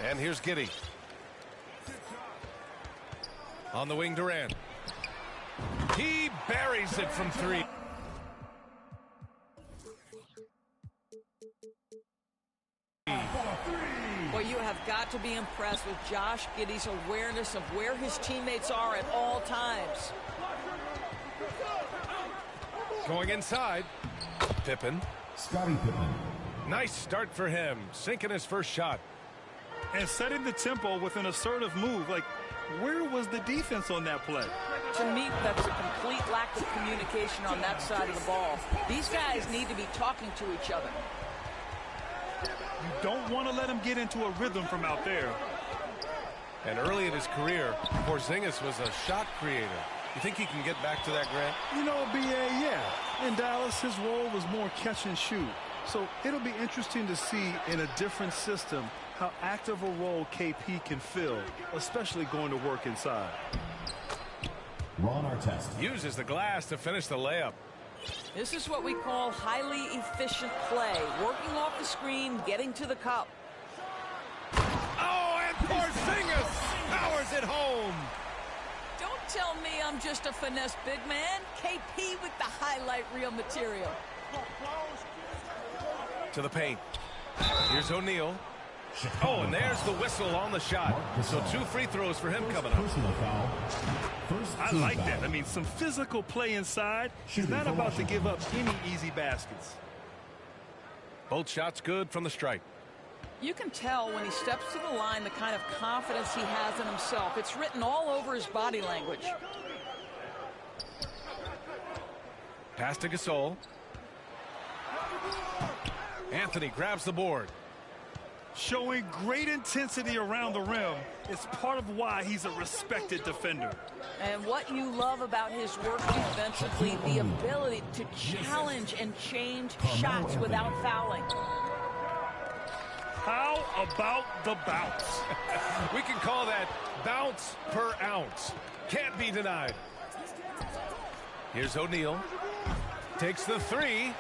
And here's Giddey. On the wing, Durant. He buries it from three. Well, you have got to be impressed with Josh Giddey's awareness of where his teammates are at all times. Going inside. Pippen. Scottie Pippen. Nice start for him, sinking his first shot. And setting the tempo with an assertive move. Like, where was the defense on that play? To me, that's a complete lack of communication on that side of the ball. These guys need to be talking to each other. You don't want to let him get into a rhythm from out there. And early in his career, Porzingis was a shot creator. You think he can get back to that, Grant? You know, B.A., yeah. In Dallas, his role was more catch and shoot. So it'll be interesting to see in a different system how active a role KP can fill, especially going to work inside. Ron Artest uses the glass to finish the layup. This is what we call highly efficient play. Working off the screen, getting to the cup. Oh, and Porzingis powers it home. Don't tell me I'm just a finesse big man. KP with the highlight reel material. To the paint. Here's O'Neal. Oh, and there's the whistle on the shot. So 2 free throws for him coming up. I like that. I mean, some physical play inside. He's not about to give up any easy baskets. Both shots good from the stripe. You can tell when he steps to the line the kind of confidence he has in himself. It's written all over his body language. Pass to Gasol. Anthony grabs the board. Showing great intensity around the rim is part of why he's a respected defender. And what you love about his work defensively, the ability to challenge and change shots without fouling. How about the bounce? We can call that bounce per ounce. Can't be denied. Here's O'Neal. Takes the 3.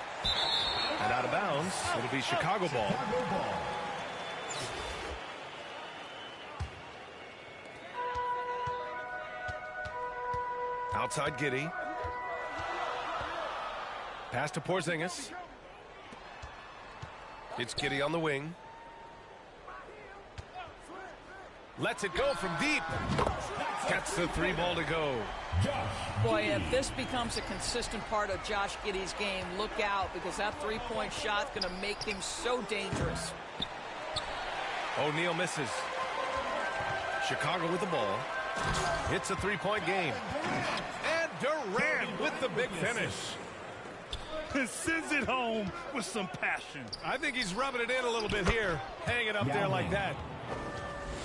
And out of bounds. It'll be Chicago ball. Outside Giddey. Pass to Porzingis. It's Giddey on the wing. Lets it go from deep. Gets the 3 ball to go. Boy, if this becomes a consistent part of Josh Giddey's game, look out, because that 3-point shot's going to make him so dangerous. O'Neal misses. Chicago with the ball. It's a 3-point game. And Durant with the big finish. And sends it home with some passion. I think he's rubbing it in a little bit here. Hanging up there like that.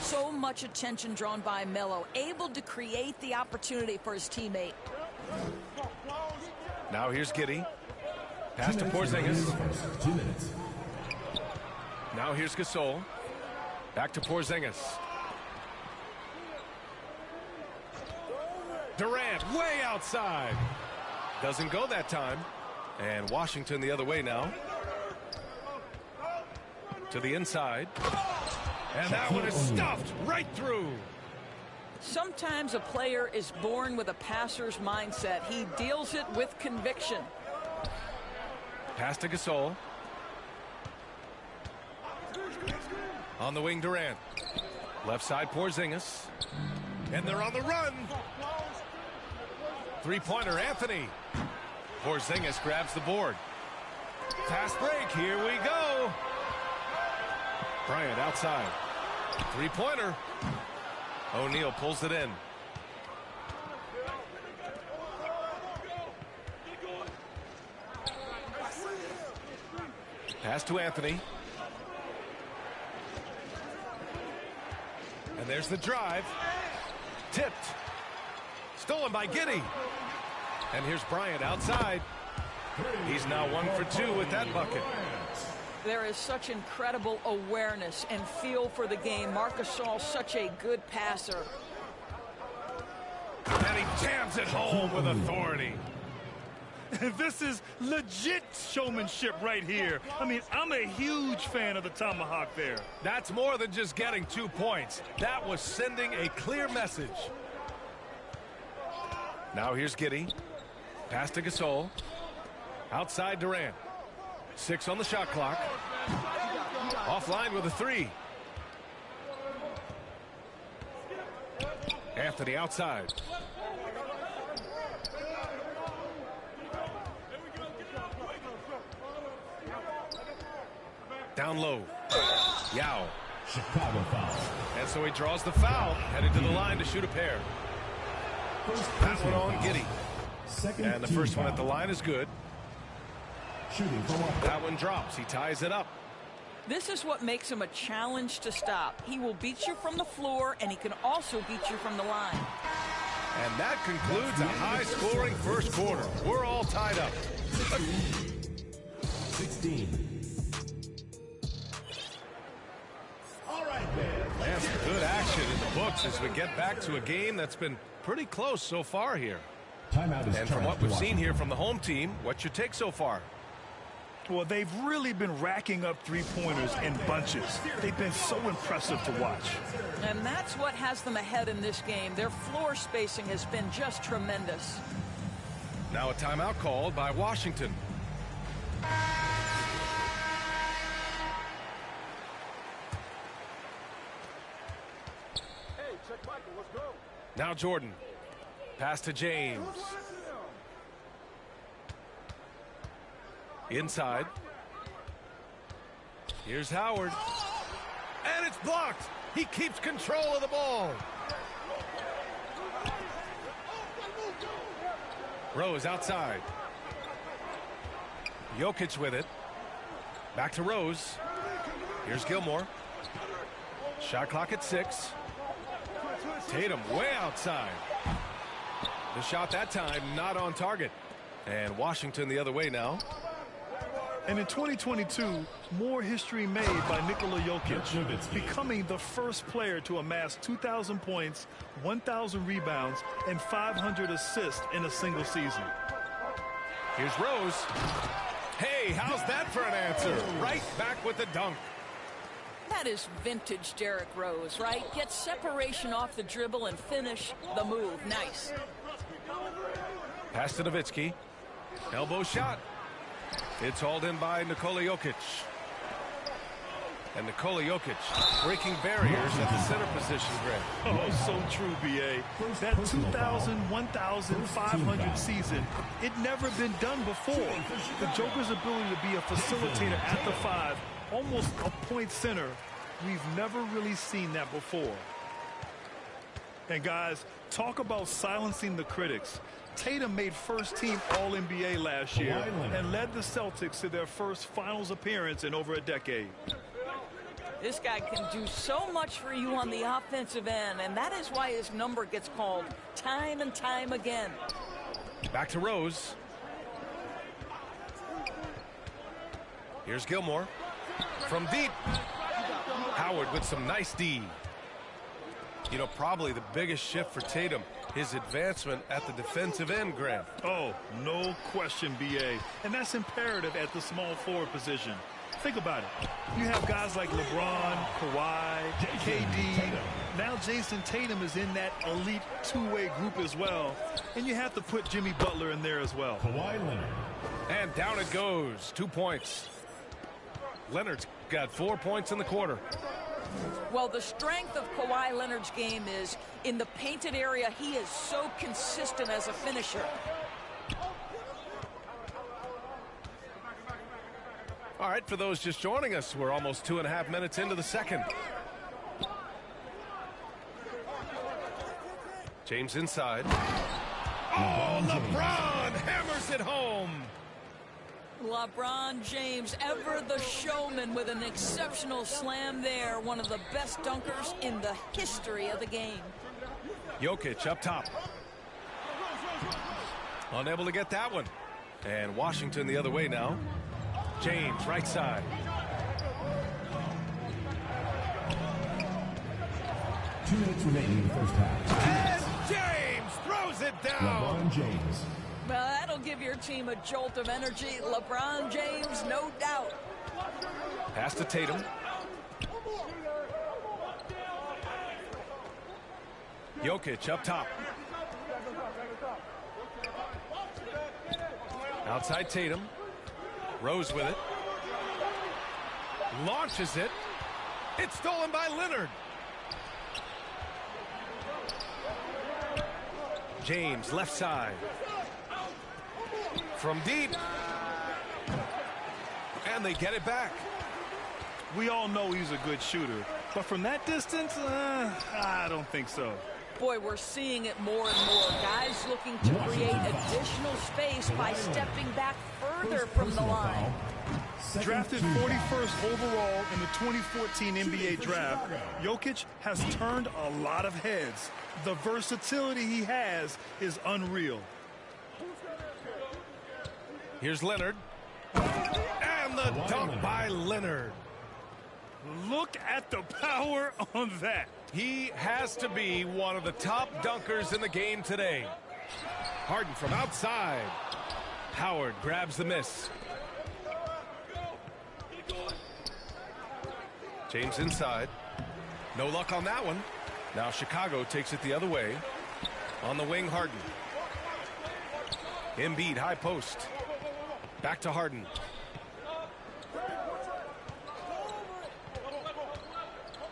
So much attention drawn by Melo, able to create the opportunity for his teammate. Now here's Giddey. Pass to Porzingis. 2 minutes. Now here's Gasol. Back to Porzingis. Durant way outside. Doesn't go that time. And Washington the other way now. To the inside. And that one is stuffed right through. Sometimes a player is born with a passer's mindset. He deals it with conviction. Pass to Gasol. On the wing, Durant. Left side, Porzingis. And they're on the run. 3-pointer, Anthony. Porzingis grabs the board. Fast break, here we go. Bryant outside. 3-pointer. O'Neal pulls it in. Pass to Anthony. And there's the drive. Tipped. Stolen by Giddey. And here's Bryant outside. He's now 1 for 2 with that bucket. There is such incredible awareness and feel for the game. Marc Gasol's such a good passer. And he jams it home with authority. This is legit showmanship right here. I mean, I'm a huge fan of the tomahawk there. That's more than just getting 2 points. That was sending a clear message. Now here's Giddey. Pass to Gasol. Outside Durant. 6 on the shot clock. Offline with a 3. Anthony outside. Down low. Yao. Chicago foul. And so he draws the foul, headed to the line to shoot a pair. That one on Giddey. And the first one at the line is good. Shooting from off. That one drops. He ties it up. This is what makes him a challenge to stop. He will beat you from the floor, and he can also beat you from the line. And that concludes a high-scoring first quarter. We're all tied up. 16. And some good action in the books as we get back to a game that's been pretty close so far here. Timeout is And from what we've seen here from the home team, what's your take so far? Well, they've really been racking up three-pointers in bunches. They've been so impressive to watch. And that's what has them ahead in this game. Their floor spacing has been just tremendous. Now a timeout called by Washington. Now Jordan. Pass to James. Inside. Here's Howard. And it's blocked. He keeps control of the ball. Rose outside. Jokic with it. Back to Rose. Here's Gilmore. Shot clock at 6. Tatum way outside. The shot that time not on target. And Washington the other way now. And in 2022, more history made by Nikola Jokic, becoming the first player to amass 2,000 points, 1,000 rebounds, and 500 assists in a single season. Here's Rose. Hey, how's that for an answer? Right back with the dunk. That is vintage Derrick Rose, right? Get separation off the dribble and finish the move. Nice. Pass to Nowitzki. Elbow shot. It's hauled in by Nikola Jokic. And Nikola Jokic breaking barriers at the center position, Greg. Oh, so true, B.A. That 2,000, 1,500 season, it never been done before. The Joker's ability to be a facilitator at the 5, almost a point center, we've never really seen that before. And guys, talk about silencing the critics. Tatum made first-team All-NBA last year and led the Celtics to their first finals appearance in over a decade. This guy can do so much for you on the offensive end, and that is why his number gets called time and time again. Back to Rose. Here's Gilmore. From deep. Howard with some nice D. You know, probably the biggest shift for Tatum, his advancement at the defensive end, Graham. Oh, no question, B.A. And that's imperative at the small forward position. Think about it. You have guys like LeBron, Kawhi, KD. Now Jason Tatum is in that elite two-way group as well. And you have to put Jimmy Butler in there as well. Kawhi Leonard. And down it goes. 2 points. Leonard's got 4 points in the quarter. Well, the strength of Kawhi Leonard's game is in the painted area. He is so consistent as a finisher. All right, for those just joining us, we're almost 2.5 minutes into the second. James inside. Oh, LeBron hammers it home. LeBron James, ever the showman, with an exceptional slam there. One of the best dunkers in the history of the game. Jokic up top. Unable to get that one. And Washington the other way now. James right side. Two minutes remaining in the first half. And James throws it down. LeBron James. Well, that'll give your team a jolt of energy. LeBron James, no doubt. Pass to Tatum. Jokic up top. Outside Tatum. Rose with it. Launches it. It's stolen by Leonard. James left side. From deep. And they get it back. We all know he's a good shooter, but from that distance, I don't think so. Boy, we're seeing it more and more. Guys looking to create additional space by stepping back further from the line. Drafted 41st overall in the 2014 NBA draft, Jokic has turned a lot of heads. The versatility he has is unreal. Here's Leonard. And the dunk by Leonard. Look at the power on that. He has to be one of the top dunkers in the game today. Harden from outside. Howard grabs the miss. James inside. No luck on that one. Now Chicago takes it the other way. On the wing, Harden. Embiid, high post. Back to Harden.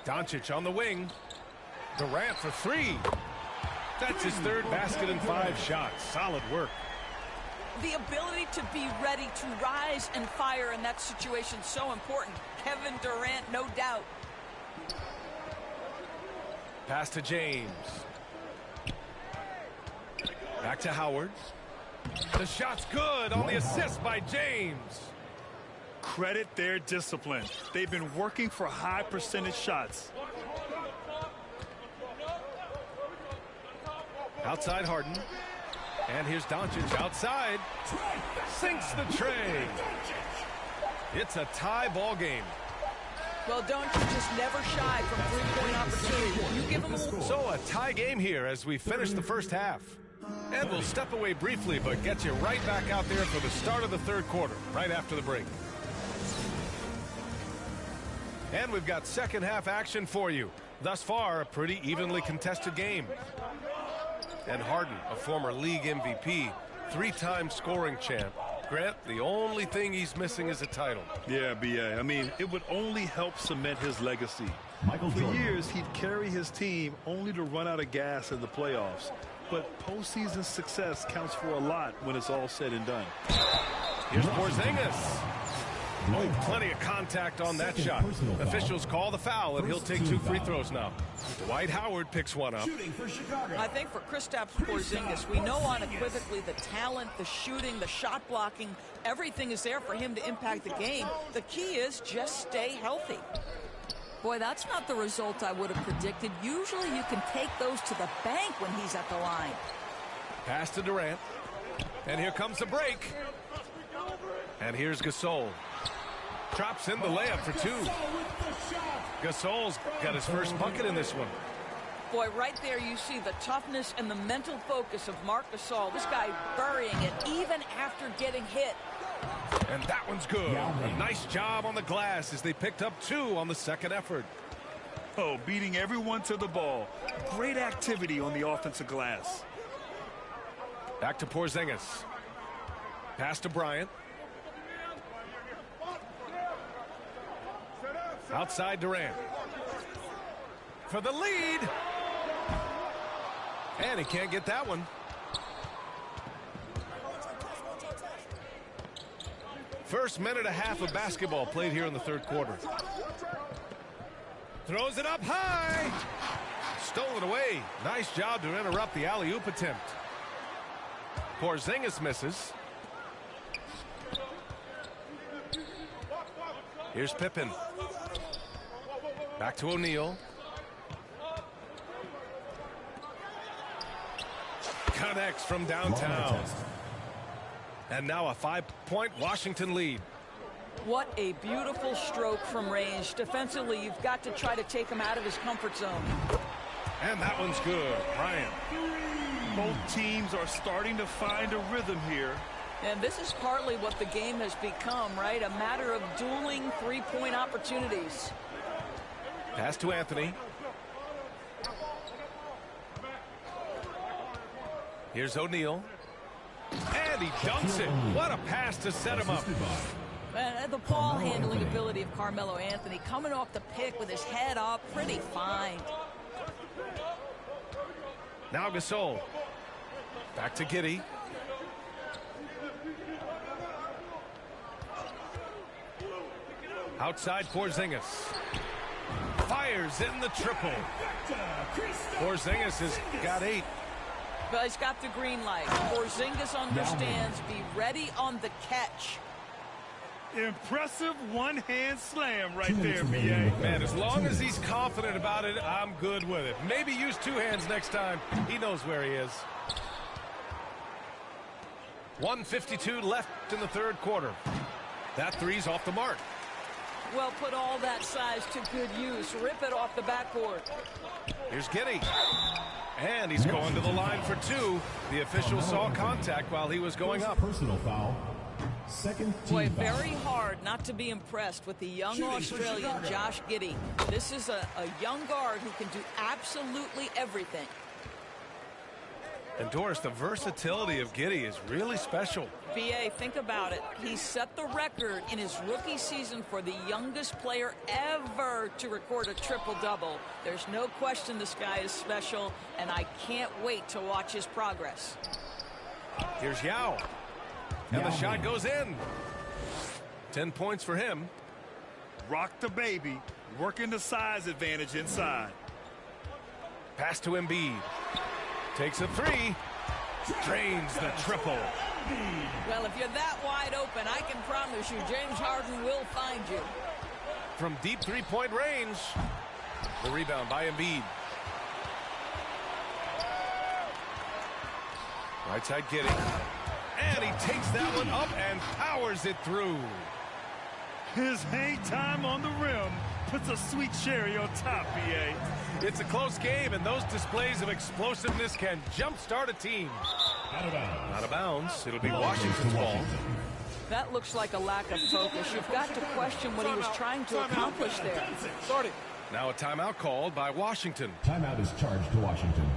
Doncic on the wing. Durant for three. That's his third basket in 5 shots. Solid work. The ability to be ready to rise and fire in that situation so important. Kevin Durant, no doubt. Pass to James. Back to Howard. The shot's good on the assist by James. Credit their discipline. They've been working for high percentage shots. Outside Harden. And here's Doncic outside. Sinks the tray. It's a tie ball game. Well, don't you just never shy from three-point opportunity. You give them a... So a tie game here as we finish the first half. And we'll step away briefly, but get you right back out there for the start of the third quarter, right after the break. And we've got second half action for you. Thus far, a pretty evenly contested game. And Harden, a former league MVP, 3-time scoring champ. Grant, the only thing he's missing is a title. Yeah, B.A. I mean, it would only help cement his legacy. For years, he'd carry his team only to run out of gas in the playoffs. But postseason success counts for a lot when it's all said and done. Here's Porzingis. Oh, plenty of contact on that shot. Officials call the foul, and he'll take 2 free throws now. Dwight Howard picks one up. I think for Kristaps Porzingis, we know unequivocally the talent, the shooting, the shot blocking, everything is there for him to impact the game. The key is just stay healthy. Boy, that's not the result I would have predicted. Usually you can take those to the bank when he's at the line. Pass to Durant. And here comes the break. And here's Gasol. Drops in the layup for 2. Gasol's got his first bucket in this one. Boy, right there you see the toughness and the mental focus of Marc Gasol. This guy burying it even after getting hit. And that one's good. A nice job on the glass as they picked up 2 on the second effort. Oh, beating everyone to the ball. Great activity on the offensive glass. Back to Porzingis. Pass to Bryant. Outside Durant. For the lead. And he can't get that one. First minute and a half of basketball played here in the third quarter. Throws it up high. Stolen away. Nice job to interrupt the alley-oop attempt. Porzingis misses. Here's Pippen. Back to O'Neal. Connects from downtown. And now a 5-point Washington lead. What a beautiful stroke from range. Defensively, you've got to try to take him out of his comfort zone. And that one's good. Bryant. both teams are starting to find a rhythm here. And this is partly what the game has become, right? A matter of dueling three-point opportunities. Pass to Anthony. Here's O'Neal. And he dunks it. What a pass to set him up. And the ball handling ability of Carmelo Anthony coming off the pick with his head up, pretty fine. Now Gasol. Back to Giddey. Outside Porzingis. Fires in the triple. Porzingis has got 8. But he's got the green light. Porzingis understands. Be ready on the catch. Impressive one-hand slam right there, B.A. Man, as long as he's confident about it, I'm good with it. Maybe use 2 hands next time. He knows where he is. 1:52 left in the third quarter. That three's off the mark. Well, put all that size to good use. Rip it off the backboard. Here's Giddey. And he's going to the line for 2. The official saw contact while he was going up. Personal foul. Second team Boy, foul. very hard not to be impressed with the young Australian Josh Giddey. This is a young guard who can do absolutely everything. And Doris, the versatility of Giddey is really special. BA, think about it. He set the record in his rookie season for the youngest player ever to record a triple-double. There's no question this guy is special, and I can't wait to watch his progress. Here's Yao. And the shot goes in. 10 points for him. Rock the baby, working the size advantage inside. Pass to Embiid. Takes a 3. Drains the triple. Well, if you're that wide open, I can promise you James Harden will find you. From deep three-point range. The rebound by Embiid. Right side Giddey. And he takes that one up and powers it through. His hang time on the rim puts a sweet cherry on top, B.A. It's a close game, and those displays of explosiveness can jumpstart a team. Out of bounds. It'll be Washington's ball. That looks like a lack of focus. You've got to question what he was trying to accomplish there. Now a timeout called by Washington. Timeout is charged to Washington.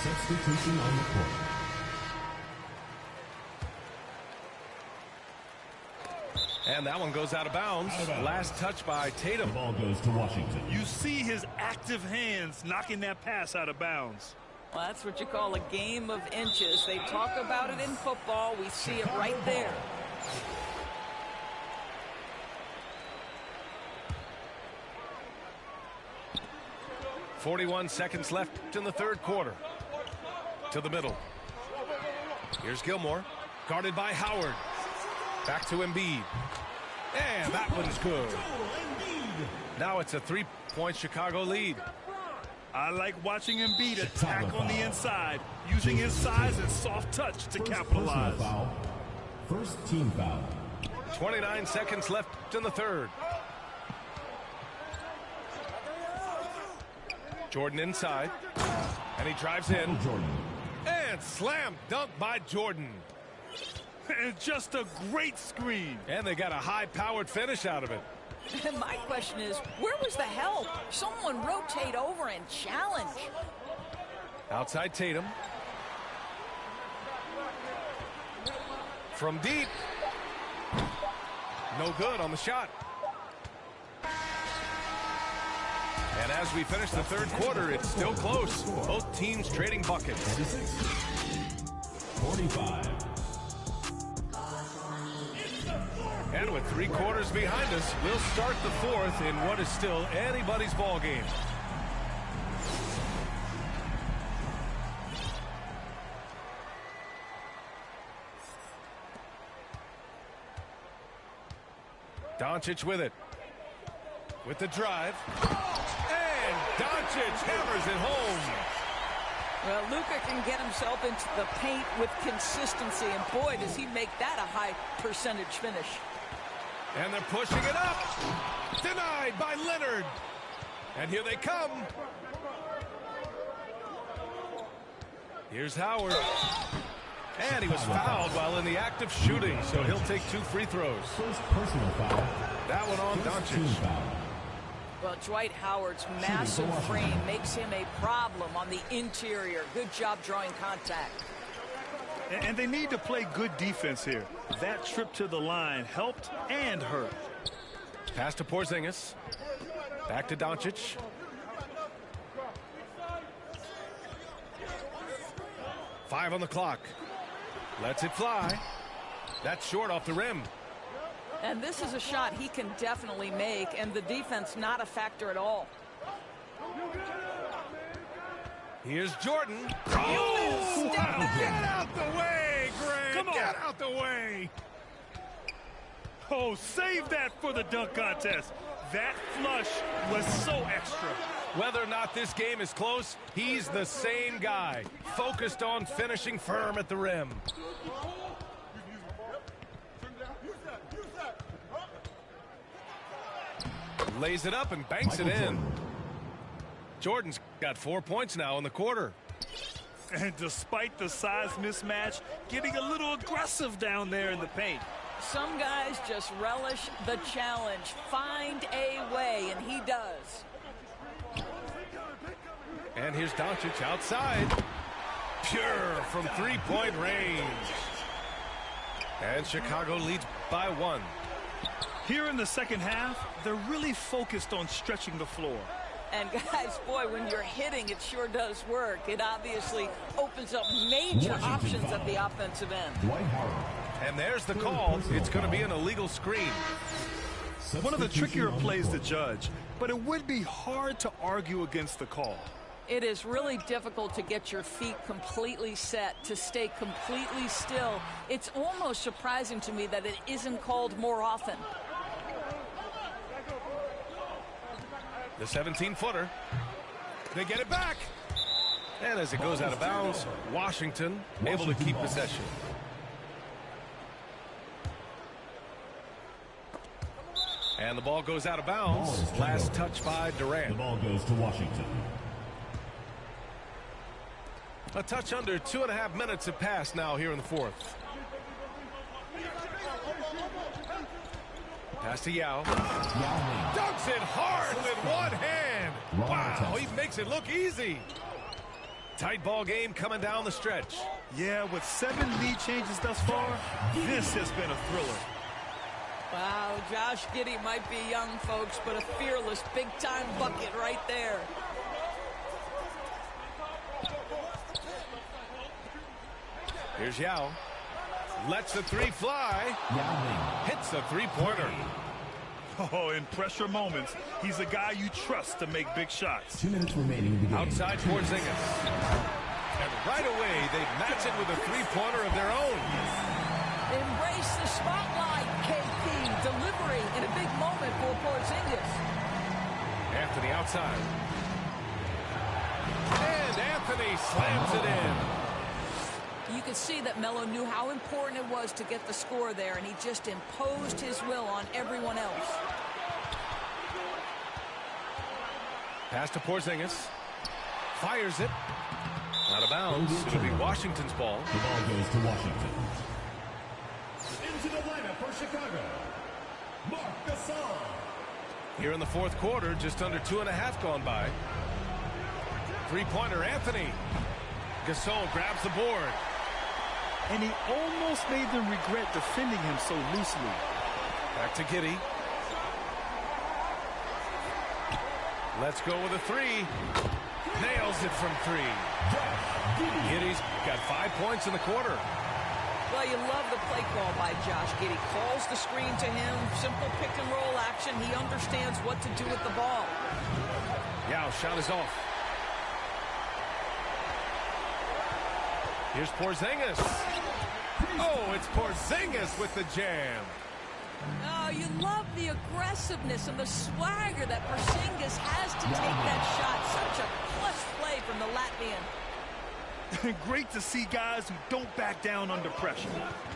Substitution on the court. And that one goes out of bounds. Last touch by Tatum. The ball goes to Washington. You see his active hands knocking that pass out of bounds. Well, that's what you call a game of inches. They talk about it in football. We see it right there. .41 seconds left in the third quarter. To the middle. Here's Gilmore. Guarded by Howard. Back to Embiid. And that one's good. Now it's a 3-point Chicago lead. I like watching Embiid attack on the inside, using his size and soft touch to capitalize. Foul. First team foul. 29 seconds left in the third. Jordan inside. And he drives in. Jordan. And slam dunk by Jordan. And just a great screen. And they got a high-powered finish out of it. And my question is, where was the help? Someone rotate over and challenge. Outside Tatum. From deep. No good on the shot. And as we finish the third quarter, it's still close. Both teams trading buckets. 45. And with 3 quarters behind us, we'll start the fourth in what is still anybody's ball game. Doncic with it. With the drive. And Doncic hammers it home. Well, Luka can get himself into the paint with consistency, and boy, does he make that a high percentage finish. And they're pushing it up. Denied by Leonard. And here they come. Here's Howard. And he was fouled while in the act of shooting, so he'll take 2 free throws. First personal foul. That one on First team Doncic. foul. Well, Dwight Howard's massive frame makes him a problem on the interior. Good job drawing contact. And they need to play good defense here. That trip to the line helped and hurt. Pass to Porzingis. Back to Doncic. Five on the clock. Lets it fly. That's short off the rim. And this is a shot he can definitely make, and the defense not a factor at all. Here's Jordan. Oh, wow. Get out the way, Grant. Come on. Get out the way. Oh, save that for the dunk contest. That flush was so extra. Whether or not this game is close, he's the same guy. Focused on finishing firm at the rim. Lays it up and banks it in. Jordan's got 4 points now in the quarter. And despite the size mismatch, getting a little aggressive down there in the paint. Some guys just relish the challenge. Find a way, and he does. And here's Doncic outside. Pure from three-point range. And Chicago leads by 1. Here in the second half, they're really focused on stretching the floor. And guys, boy, when you're hitting, it sure does work. It obviously opens up major options at the offensive end. Dwight Howard. And there's the call. It's going to be an illegal screen. One of the trickier plays to judge, but it would be hard to argue against the call. It is really difficult to get your feet completely set, to stay completely still. It's almost surprising to me that it isn't called more often. The 17-footer. They get it back. And as it goes out of bounds, Washington able to keep possession. And the ball goes out of bounds. Last touch by The Durant. ball goes to Washington. A touch under 2.5 minutes have passed now here in the fourth. Pass to Yao. Dunks it hard with one hand. Wow, he makes it look easy. Tight ball game coming down the stretch. Yeah, with 7 lead changes thus far, this has been a thriller. Wow, Josh Giddey might be young, folks, but a fearless big-time bucket right there. Here's Yao. Lets the three fly. Hits a three-pointer. Oh, in pressure moments, he's a guy you trust to make big shots. 2 minutes remaining in the game. Outside Porzingis. And right away, they match it with a three-pointer of their own. Embrace the spotlight, KP. Delivery in a big moment for Porzingis. Anthony outside. And Anthony slams it in. You could see that Melo knew how important it was to get the score there, and he just imposed his will on everyone else. Pass to Porzingis. Fires it. Out of bounds. It'll be Washington's ball. The ball goes to Washington. Into the lineup for Chicago, Marc Gasol. Here in the fourth quarter, just under 2.5 gone by. Three-pointer, Anthony. Gasol grabs the board. And he almost made them regret defending him so loosely. Back to Giddey. Let's go with a three. Nails it from three. Giddey's got 5 points in the quarter. Well, you love the play call by Josh Giddey. Calls the screen to him. Simple pick-and-roll action. He understands what to do with the ball. Yao shot is off. Here's Porzingis. Oh, it's Porzingis with the jam. Oh, you love the aggressiveness and the swagger that Porzingis has to take that shot. Such a clutch play from the Latvian. Great to see guys who don't back down under pressure.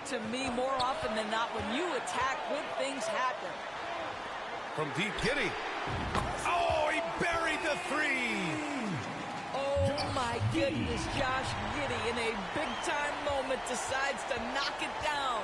To me, more often than not, when you attack, good things happen. From deep, Giddey. Oh, he buried the three. Oh, my goodness, Josh Giddey in a big-time moment decides to knock it down.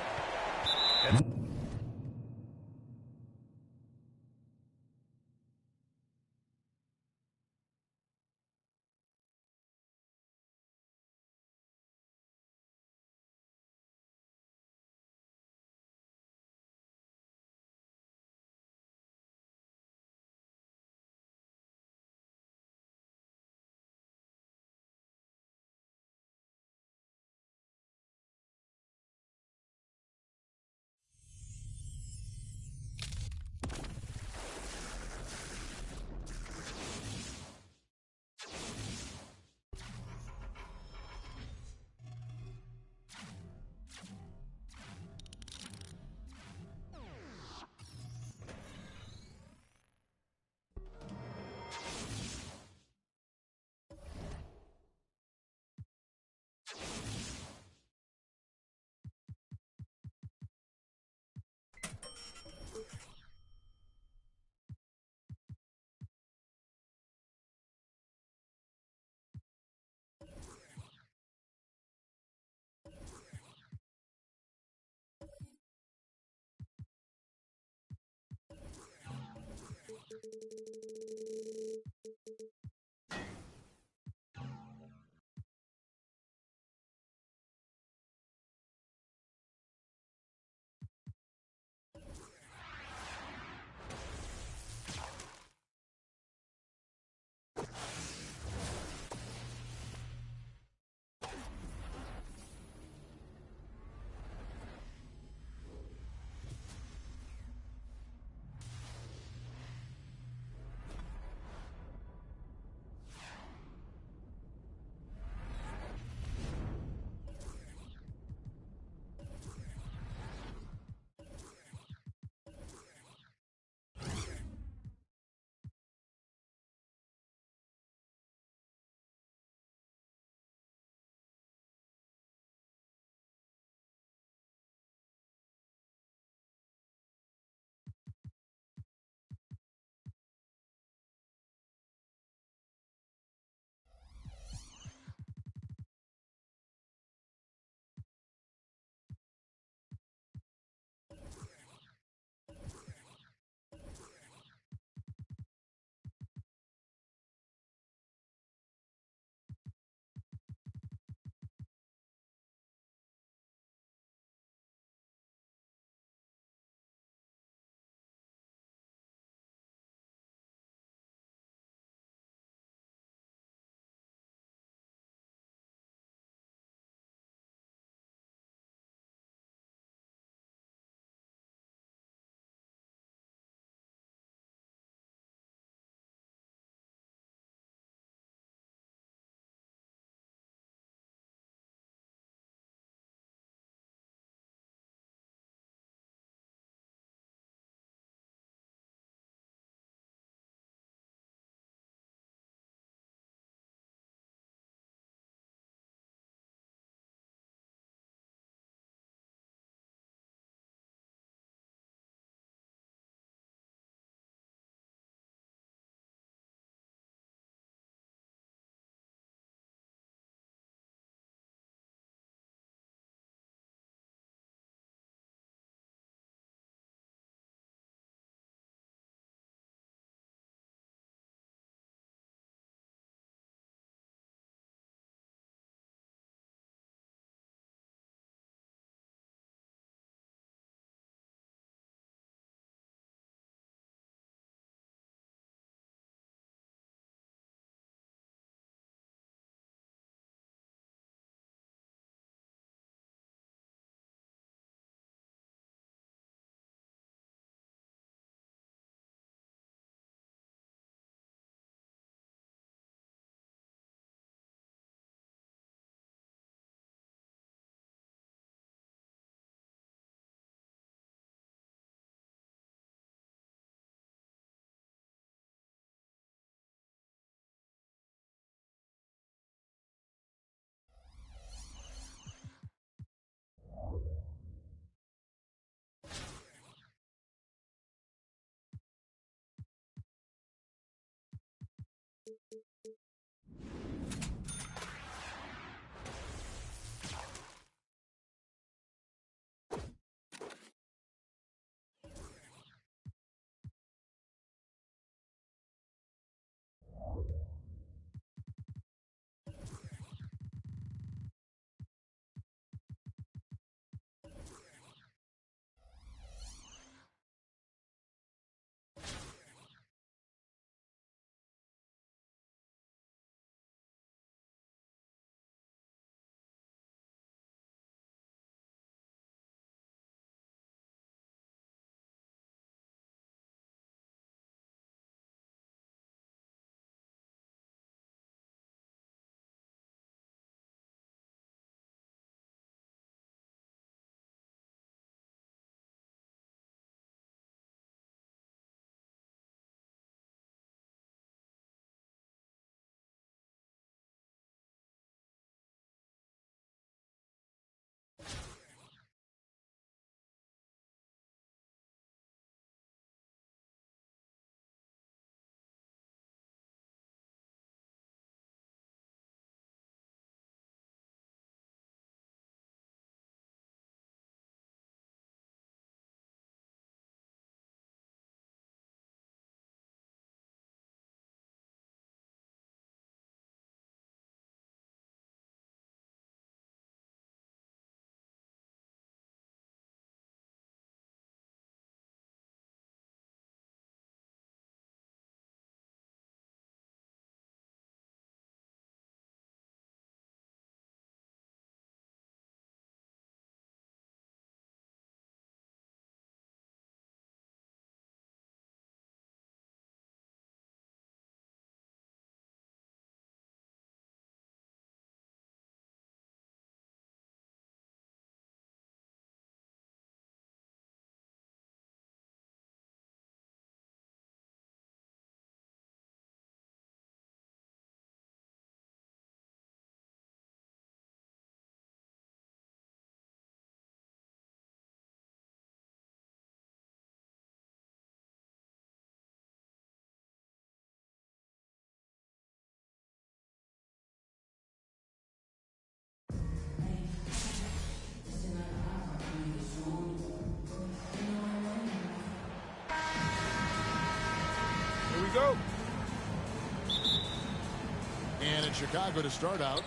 Chicago to start out.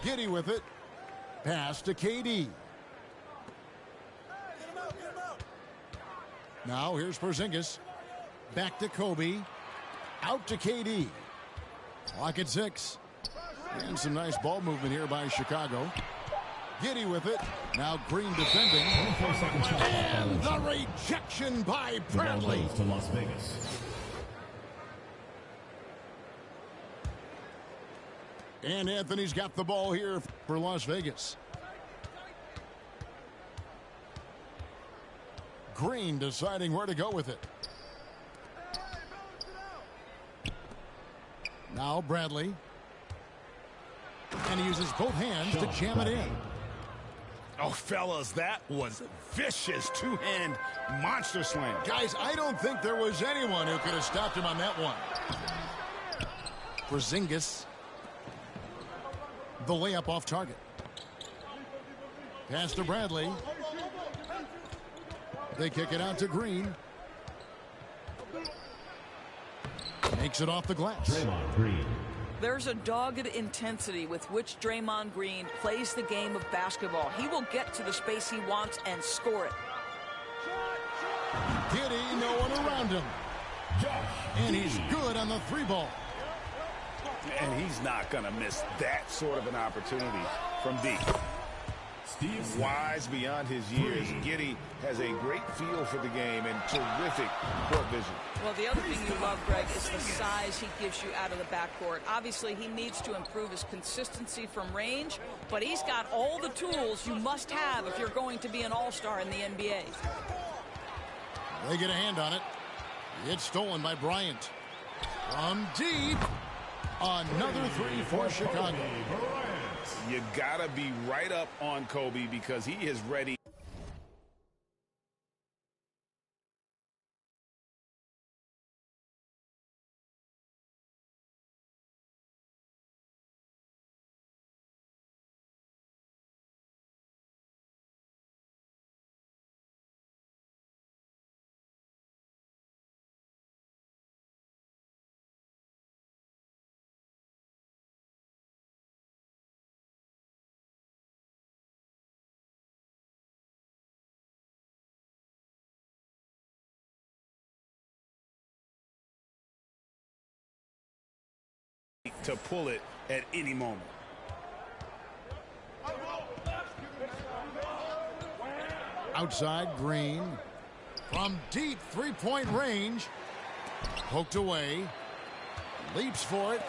Giddey with it. Pass to KD. Now here's Porzingis. Back to Kobe. Out to KD. Clock at 6. And some nice ball movement here by Chicago. Giddey with it. Now Green defending. And the rejection by Bradley. To Las Vegas. And Anthony's got the ball here for Las Vegas. Green deciding where to go with it. Now Bradley. And he uses both hands to jam it in. Oh, fellas, that was a vicious two-hand monster slam. Guys, I don't think there was anyone who could have stopped him on that one. Porzingis. The layup off target. Pass to Bradley. They kick it out to Green. Makes it off the glass. Draymond Green. There's a dogged intensity with which Draymond Green plays the game of basketball. He will get to the space he wants and score it. Giddey, no one around him. And he's good on the 3-ball. And he's not going to miss that sort of an opportunity from deep. Wise beyond his years, Giddey has a great feel for the game and terrific court vision. Well, the other thing you love, Greg, is the size he gives you out of the backcourt. Obviously, he needs to improve his consistency from range, but he's got all the tools you must have if you're going to be an all-star in the NBA. They get a hand on it. It's stolen by Bryant. From deep. Another 3 for Chicago. You got to be right up on Kobe because he is ready. To pull it at any moment. Outside, Green. From deep 3-point range. Poked away. Leaps for it.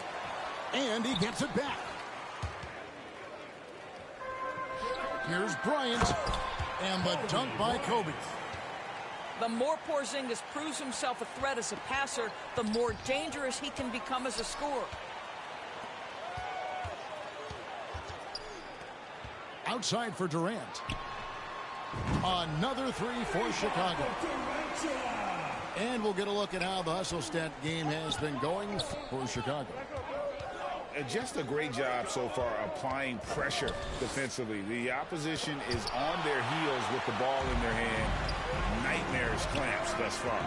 And he gets it back. Here's Bryant. And the dunk by Kobe. The more Porzingis proves himself a threat as a passer, the more dangerous he can become as a scorer. Outside for Durant. Another 3 for Chicago. And we'll get a look at how the hustle stat game has been going for Chicago. Just a great job so far applying pressure defensively. The opposition is on their heels with the ball in their hand. Nightmarish clamps thus far.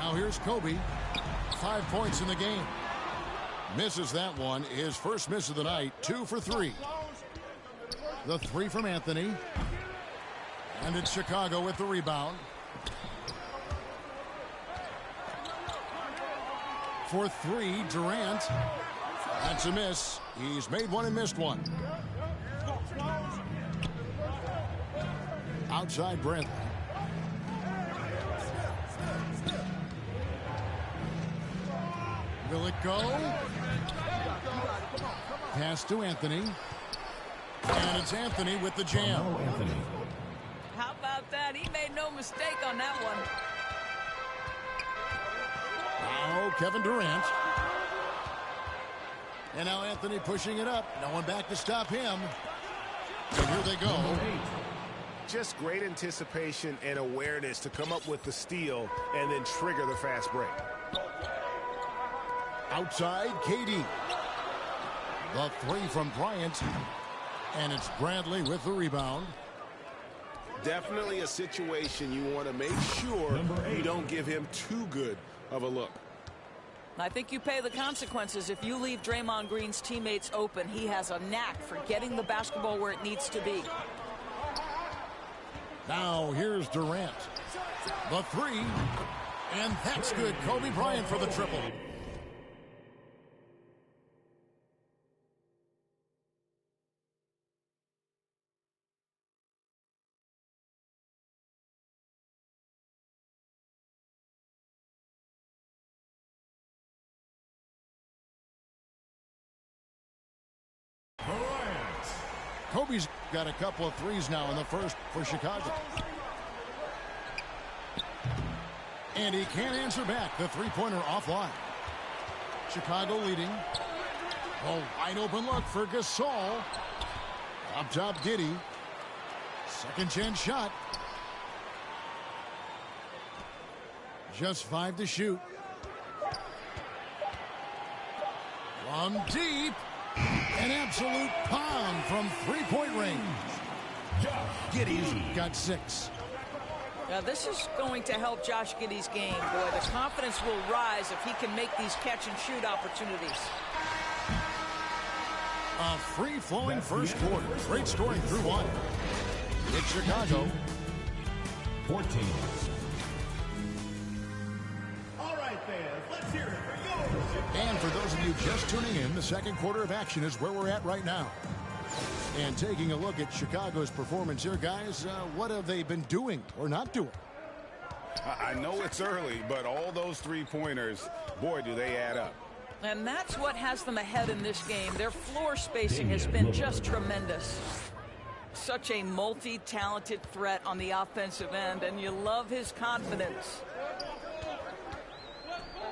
Now here's Kobe. 5 points in the game. Misses that one. His first miss of the night. 2 for 3. The 3 from Anthony. And it's Chicago with the rebound. For 3, Durant. That's a miss. He's made one and missed one. Outside Bradley. Will it go? Pass to Anthony. And it's Anthony with the jam. How about that? He made no mistake on that one. Now Kevin Durant. And now Anthony pushing it up. No one back to stop him. And here they go. Just great anticipation and awareness to come up with the steal and then trigger the fast break. Outside, KD. The 3 from Bryant. And it's Bradley with the rebound. Definitely a situation you want to make sure you don't give him too good of a look. I think you pay the consequences if you leave Draymond Green's teammates open. He has a knack for getting the basketball where it needs to be. Now here's Durant. The three. And that's good. Kobe Bryant for the triple. Kobe's got a couple of threes now in the first for Chicago. And he can't answer back. The three-pointer offline. Chicago leading. A wide open look for Gasol. Up top, Giddey. Second chance shot. Just 5 to shoot. From deep. An absolute pound from three-point range. Giddey's got 6. Now this is going to help Josh Giddey's game. Boy, the confidence will rise if he can make these catch-and-shoot opportunities. A free-flowing first quarter. Great scoring through one. It's Chicago. 14. All right, fans, let's hear it for yours. And for those of you just tuning in, the second quarter of action is where we're at right now. And taking a look at Chicago's performance here, guys, what have they been doing or not doing? I know it's early, but all those three-pointers, boy, do they add up. And that's what has them ahead in this game. Their floor spacing has been just tremendous. Such a multi-talented threat on the offensive end, and you love his confidence.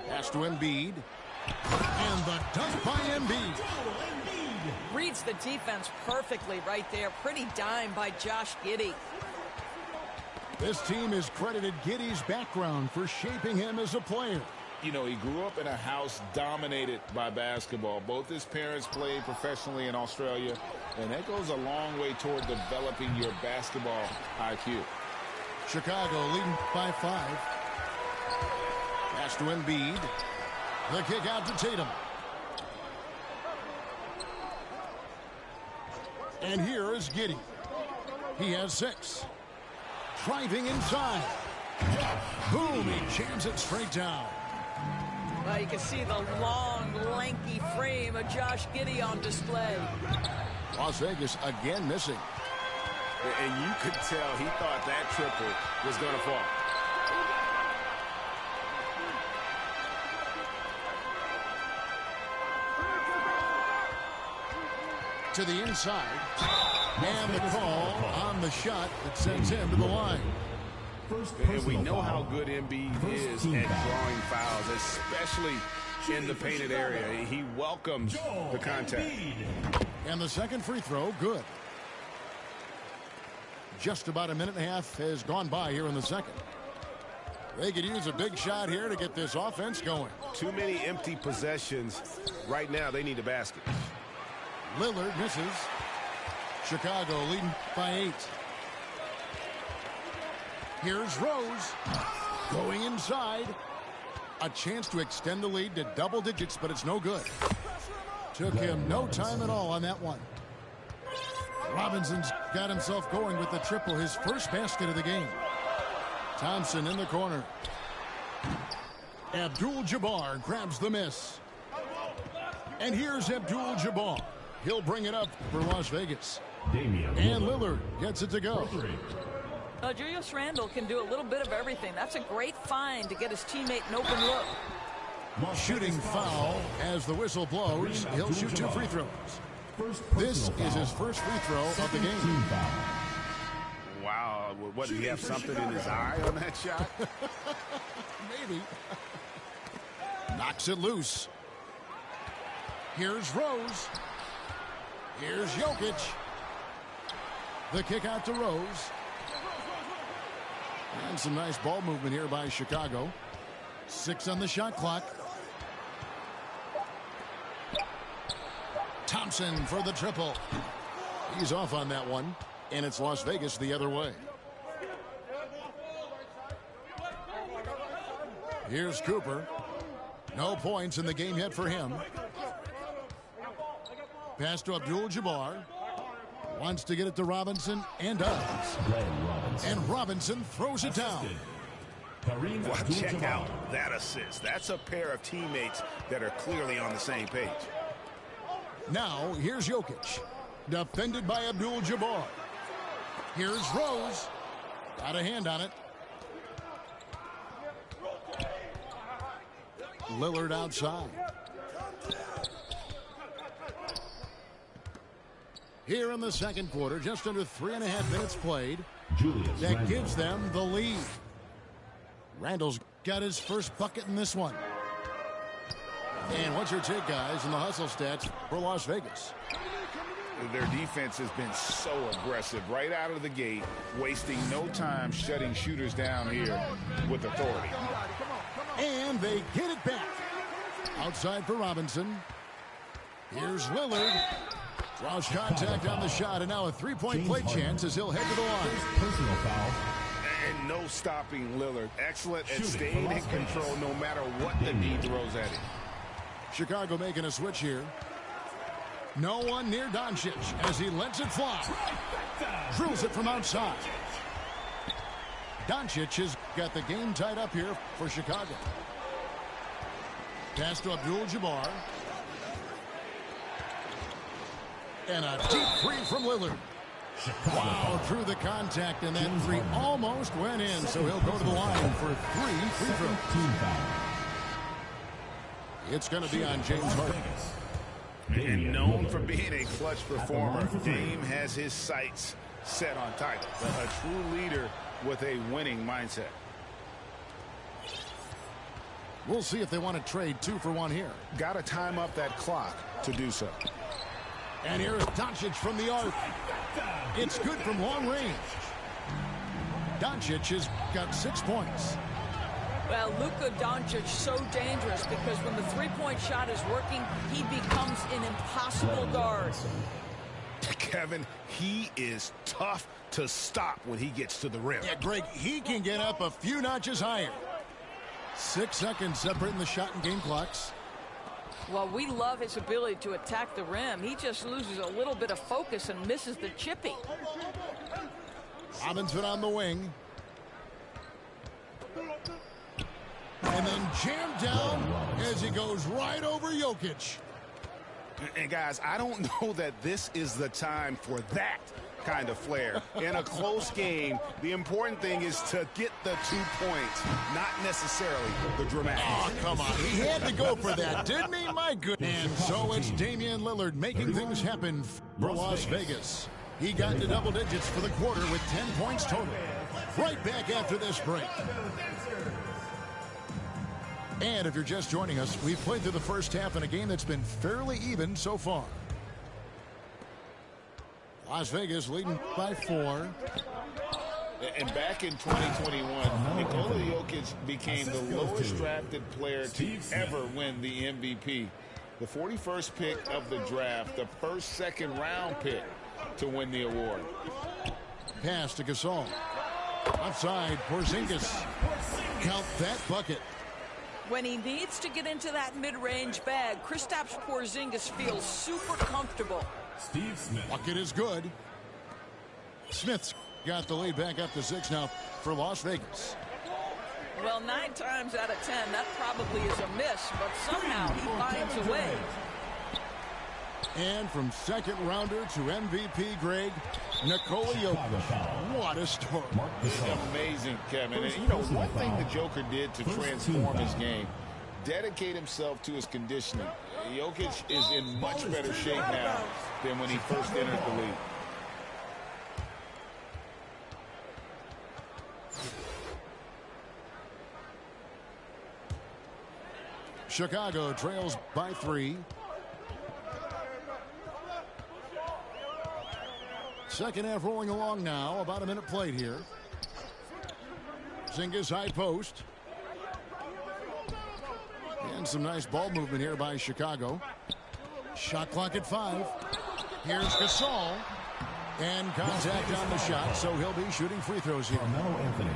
Pass to Embiid. And the dunk by Embiid. Reads the defense perfectly right there. Pretty dime by Josh Giddey. This team has credited Giddey's background for shaping him as a player. You know, he grew up in a house dominated by basketball. Both his parents played professionally in Australia, and that goes a long way toward developing your basketball IQ. Chicago leading by 5. Pass to Embiid. The kick out to Tatum. And here is Giddey. He has 6. Driving inside. Boom, he jams it straight down. Well, you can see the long, lanky frame of Josh Giddey on display. Las Vegas again missing. And you could tell he thought that triple was going to fall. To the inside. And the call on the shot that sends him to the line. And we know how good Embiid is at drawing fouls, especially in the painted area. He welcomes the contact. And the second free throw, good. Just about a minute and a half has gone by here in the second. They could use a big shot here to get this offense going. Too many empty possessions. Right now, they need a basket. Lillard misses. Chicago leading by 8. Here's Rose. Going inside. A chance to extend the lead to double digits, but it's no good. Took him no time at all on that one. Robinson's got himself going with the triple, his first basket of the game. Thompson in the corner. Abdul-Jabbar grabs the miss. And here's Abdul-Jabbar. He'll bring it up for Las Vegas. And Lillard gets it to go. Julius Randle can do a little bit of everything. That's a great find to get his teammate an open look. Shooting foul as the whistle blows. He'll shoot 2 free throws. This is his first free throw of the game. Wow. What, did he have something in his eye on that shot? Maybe. Knocks it loose. Here's Rose. Here's Jokic. The kick out to Rose. And some nice ball movement here by Chicago. 6 on the shot clock. Thompson for the triple. He's off on that one. And it's Las Vegas the other way. Here's Cooper. No points in the game yet for him. Pass to Abdul-Jabbar. Wants to get it to Robinson and does. And Robinson throws it down. Well, check out that assist. That's a pair of teammates that are clearly on the same page. Now, here's Jokic. Defended by Abdul-Jabbar. Here's Rose. Got a hand on it. Lillard outside. Here in the second quarter, just under 3.5 minutes played. That gives them the lead. Randall's got his first bucket in this one. And what's your take, guys, in the hustle stats for Las Vegas? Their defense has been so aggressive right out of the gate, wasting no time shutting shooters down here with authority. And they get it back. Outside for Robinson. Here's Lillard. Draws contact on the shot, and now a three-point play chance as he'll head to the line. Personal foul. And no stopping Lillard. Excellent at staying in control no matter what the D throws at him. Chicago making a switch here. No one near Doncic as he lets it fly. Drills it from outside. Doncic has got the game tied up here for Chicago. Pass to Abdul-Jabbar. And a deep three from Lillard. Wow, through the contact, and that three almost went in, so he'll go to the line for 3 free throws. It's going to be on James Harden. And known for being a clutch performer, Dame has his sights set on titles. A true leader with a winning mindset. We'll see if they want to trade 2 for 1 here. Got to time up that clock to do so. And here's Doncic from the arc. It's good from long range. Doncic has got 6 points. Well, Luka Doncic so dangerous because when the three-point shot is working, he becomes an impossible guard. Kevin, he is tough to stop when he gets to the rim. Yeah, Greg, he can get up a few notches higher. 6 seconds separating the shot and game clocks. Well, we love his ability to attack the rim. He just loses a little bit of focus and misses the chippy. Robinson on the wing. And then jammed down as he goes right over Jokic. And guys, I don't know that this is the time for that kind of flair. In a close game, the important thing is to get the 2 points, not necessarily the dramatic. Oh, come on. He had to go for that, didn't he? My goodness. And so it's Damian Lillard making things happen for Las Vegas. He got into double digits for the quarter with 10 points total. Right back after this break. And if you're just joining us, we've played through the first half in a game that's been fairly even so far. Las Vegas leading by 4. And back in 2021, Nikola Jokic became the lowest drafted player to ever win the MVP. The 41st pick of the draft, the first second-round pick to win the award. Pass to Gasol. Offside, Porzingis. Count that bucket. When he needs to get into that mid-range bag, Kristaps Porzingis feels super comfortable. Steve Smith. Bucket is good. Smith's got the lead back up to 6 now for Las Vegas. Well, 9 times out of 10, that probably is a miss, but somehow he finds a way. And from second rounder to MVP, Greg, Nikola Jokic. What a story. Amazing, Kevin. And, you know, one thing the Joker did to transform his game, dedicate himself to his conditioning. Jokic is in much better shape now than when he first entered the league. Chicago trails by 3. Second half rolling along now. About a minute played here. Porzingis high post. And some nice ball movement here by Chicago. Shot clock at 5. Here's Gasol. And contact on the shot, so he'll be shooting free throws here. Carmelo Anthony.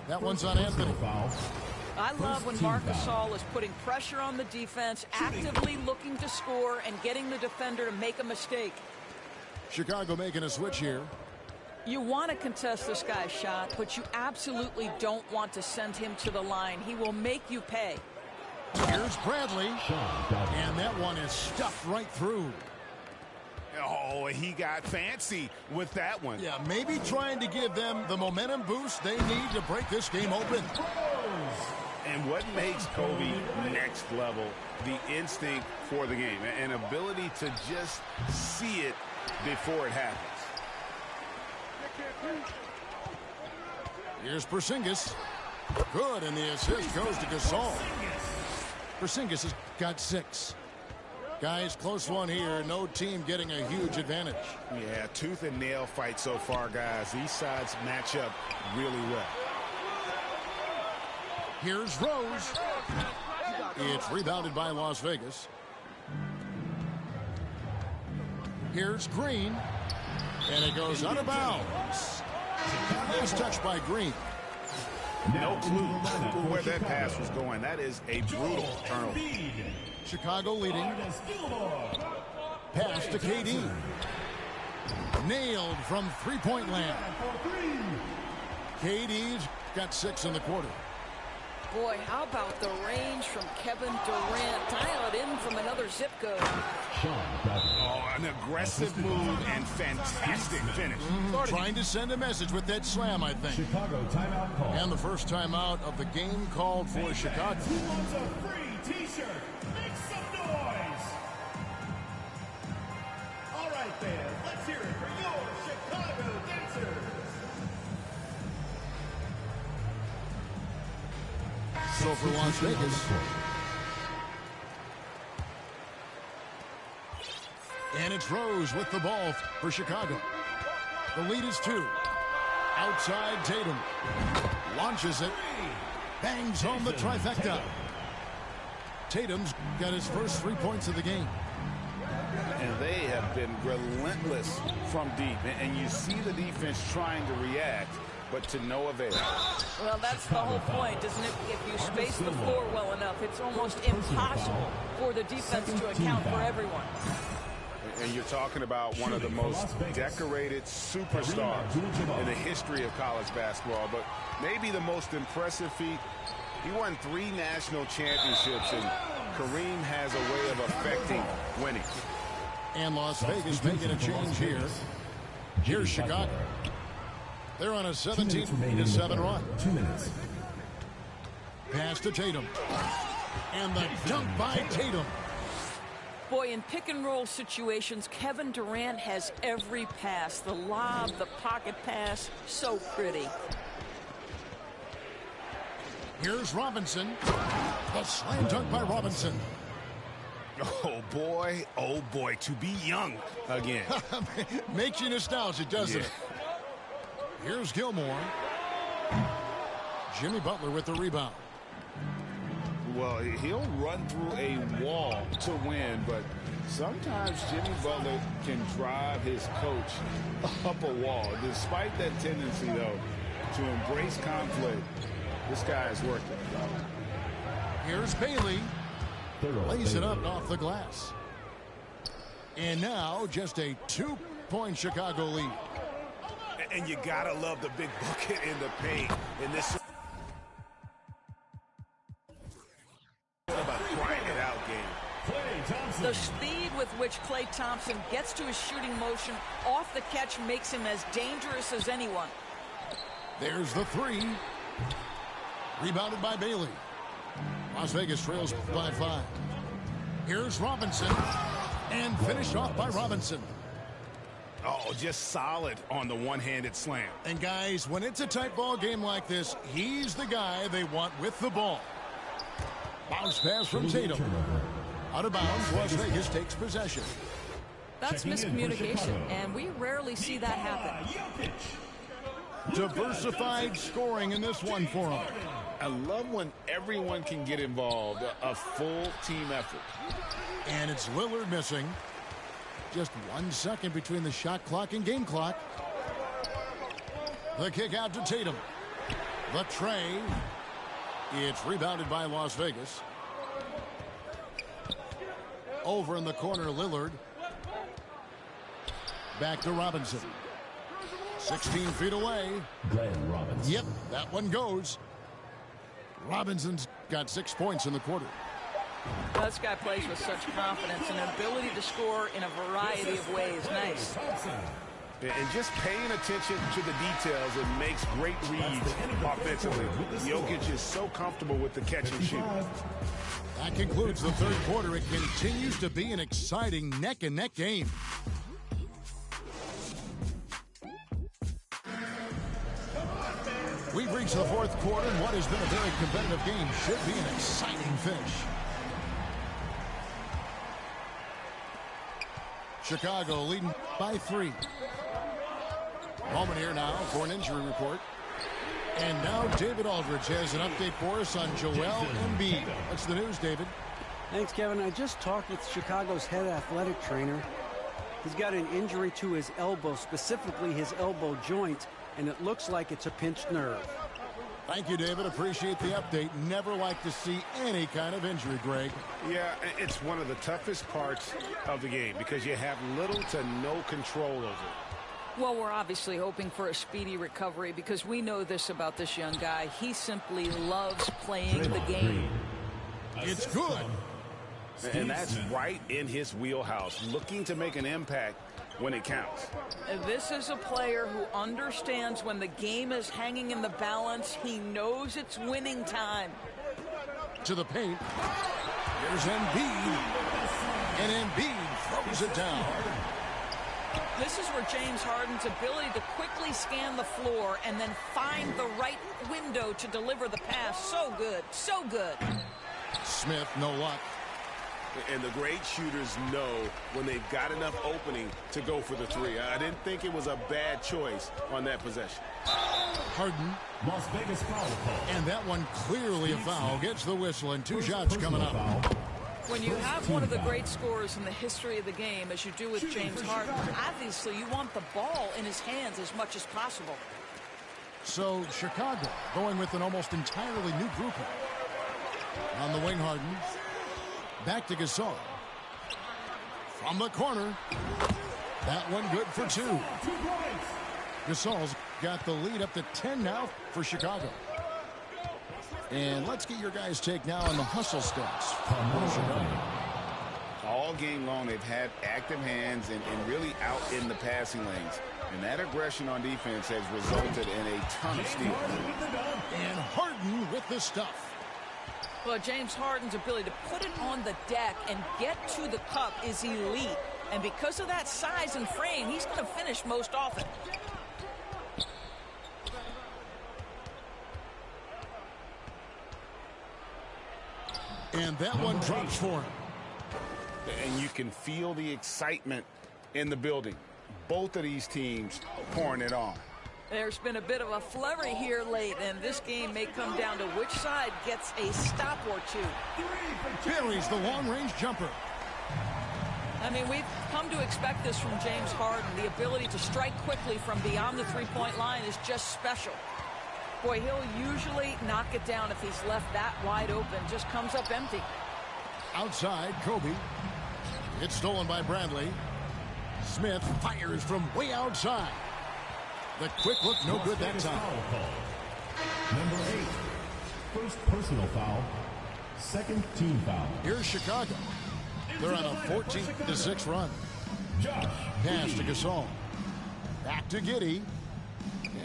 That one's on Anthony. Foul. I love when Marc Gasol is putting pressure on the defense, actively looking to score, and getting the defender to make a mistake. Chicago making a switch here. You want to contest this guy's shot, but you absolutely don't want to send him to the line. He will make you pay. Here's Bradley, and that one is stuffed right through. Oh, he got fancy with that one. Yeah, maybe trying to give them the momentum boost they need to break this game open. And what makes Kobe next level, the instinct for the game, an ability to just see it before it happens. Here's Porzingis. Good, and the assist goes to Gasol. Porzingis has got 6. Guys, close one here. No team getting a huge advantage. Yeah, tooth and nail fight so far, guys. These sides match up really well. Here's Rose. It's rebounded by Las Vegas. Here's Green. And it goes out of bounds. Last touch by Green. No clue where that pass was going. That is a brutal turnover. Chicago leading. Pass to KD. Nailed from three-point land. KD's got 6 in the quarter. Boy, how about the range from Kevin Durant? Dial it in from another zip code. Oh, an aggressive move and fantastic finish. Trying to send a message with that slam, I think. Chicago timeout call. And the first timeout of the game called for Chicago. Who wants a free T-shirt? Make some noise! All right, fans, let's hear it for your Chicago dancers. So for Las Vegas. And it's Rose with the ball for Chicago. The lead is 2. Outside Tatum. Launches it. Bangs home the trifecta. Tatum's got his first 3 points of the game. And they have been relentless from deep. And you see the defense trying to react, but to no avail. Well, that's the whole point, isn't it? If you space the floor well enough, it's almost impossible for the defense to account for everyone. And you're talking about one of the most decorated superstars in the history of college basketball, but maybe the most impressive feat. He won 3 national championships, and Kareem has a way of affecting winning. And Las Vegas making a change here. Here's Chicago. They're on a 17-7 run. 2 minutes. Pass to Tatum. And the dunk by Tatum. Boy, in pick-and-roll situations, Kevin Durant has every pass. The lob, the pocket pass, so pretty. Here's Robinson. The slam dunk by Robinson. Oh, boy, to be young again. Makes you nostalgic, doesn't it? Here's Gilmore. Jimmy Butler with the rebound. Well, he'll run through a wall to win, but sometimes Jimmy Butler can drive his coach up a wall. Despite that tendency, though, to embrace conflict, this guy is worth it. Here's Bailey. Lays it up off the glass. And now just a 2-point Chicago lead. And you gotta love the big bucket in the paint in this. About crying it out game. The speed with which Klay Thompson gets to his shooting motion off the catch makes him as dangerous as anyone. There's the 3. Rebounded by Bailey. Las Vegas trails by 5. Here's Robinson. And finished off by Robinson. Oh, just solid on the one-handed slam. And guys, when it's a tight ball game like this, he's the guy they want with the ball. Bounce pass from Tatum. Out of bounds, Las Vegas takes possession. That's miscommunication, and we rarely see that happen. Diversified scoring in this one for him. I love when everyone can get involved, a full team effort. And it's Lillard missing. Just 1 second between the shot clock and game clock. The kick out to Tatum. The tray. It's rebounded by Las Vegas. Over in the corner, Lillard. Back to Robinson. 16 feet away. Glenn Robinson. Yep, that one goes. Robinson's got 6 points in the quarter. This guy plays with such confidence and an ability to score in a variety of ways. Nice. And just paying attention to the details, it makes great reads offensively. Jokic is so comfortable with the catch and shoot. That concludes the third quarter. It continues to be an exciting neck-and-neck game. We've reached the fourth quarter, and what has been a very competitive game should be an exciting finish. Chicago leading by 3. Moment here now for an injury report. And now David Aldridge has an update for us on Joel Embiid. What's the news, David? Thanks, Kevin. I just talked with Chicago's head athletic trainer. He's got an injury to his elbow, specifically his elbow joint, and it looks like it's a pinched nerve. Thank you, David. Appreciate the update. Never like to see any kind of injury, Greg. Yeah, it's one of the toughest parts of the game because you have little to no control over it. Well, we're obviously hoping for a speedy recovery because we know this about this young guy. He simply loves playing the game. It's good. And that's right in his wheelhouse, looking to make an impact when it counts. This is a player who understands when the game is hanging in the balance. He knows it's winning time. To the paint. Here's Embiid. And Embiid throws it down. This is where James Harden's ability to quickly scan the floor and then find the right window to deliver the pass. So good. So good. Smith, no luck. And the great shooters know when they've got enough opening to go for the three. I didn't think it was a bad choice on that possession. Harden. Las Vegas foul call. And that one clearly a foul. Gets the whistle and 2 shots coming up. When you have one of the great scorers in the history of the game, as you do with James Harden, obviously you want the ball in his hands as much as possible. So Chicago going with an almost entirely new grouping. On the wing, Harden. Back to Gasol. From the corner. That one good for 2. Gasol's got the lead up to 10 now for Chicago. And let's get your guys' take now on the hustle stats from Chicago. All game long, they've had active hands and really out in the passing lanes. And that aggression on defense has resulted in a ton of steals. And Harden with the stuff. Well, James Harden's ability to put it on the deck and get to the cup is elite. And because of that size and frame, he's going to finish most often. And that one drops for him. And you can feel the excitement in the building. Both of these teams pouring it on. There's been a bit of a flurry here late, and this game may come down to which side gets a stop or two. Buries the long-range jumper. I mean, we've come to expect this from James Harden. The ability to strike quickly from beyond the three-point line is just special. Boy, he'll usually knock it down if he's left that wide open. Just comes up empty. Outside, Kobe. It's stolen by Bradley. Smith fires from way outside. The quick look, no good that time. Number 8. First personal foul. Second team foul. Here's Chicago. They're on a 14-6 run. Pass to Gasol. Back to Giddey.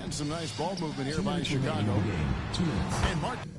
And some nice ball movement here by Chicago. And Martin.